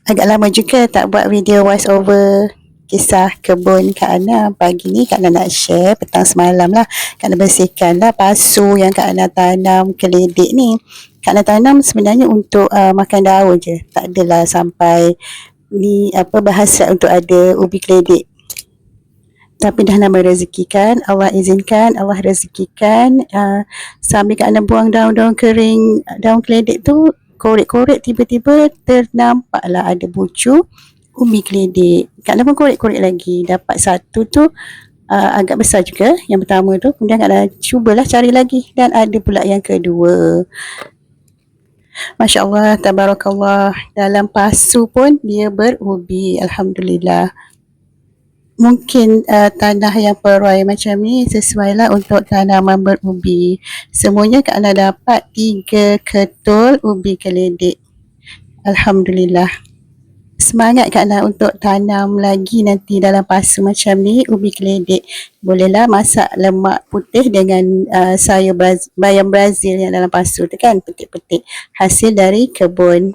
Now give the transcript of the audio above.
Agak lama juga tak buat video voice over kisah kebun Kak Ana. Pagi ni Kak Ana nak share, petang semalam lah Kak Ana bersihkan lah pasu yang Kak Ana tanam keledek ni. Kak Ana tanam sebenarnya untuk makan daun je, tak adalah sampai ni berhasrat untuk ada ubi keledek. Tapi dah nama rezekikan, Allah izinkan, Allah rezekikan. Sambil Kak Ana buang daun-daun kering, daun keledek tu, korek-korek tiba-tiba ternampaklah ada bucu ubi keledek. Kak Ana pun korek-korek lagi, dapat satu tu agak besar juga, yang pertama tu. Kemudian Kak Ana cubalah cari lagi dan ada pula yang kedua. Masya Allah, tabarakallah, dalam pasu pun dia berubi, Alhamdulillah. Mungkin tanah yang peruai macam ni sesuailah untuk tanaman berubi. Semuanya Kak Ana dapat 3 ketul ubi keledek. Alhamdulillah. Semangat Kak Ana untuk tanam lagi nanti dalam pasu macam ni, ubi keledek. Bolehlah masak lemak putih dengan sayur bayam Brazil yang dalam pasu tu kan, petik-petik. Hasil dari kebun.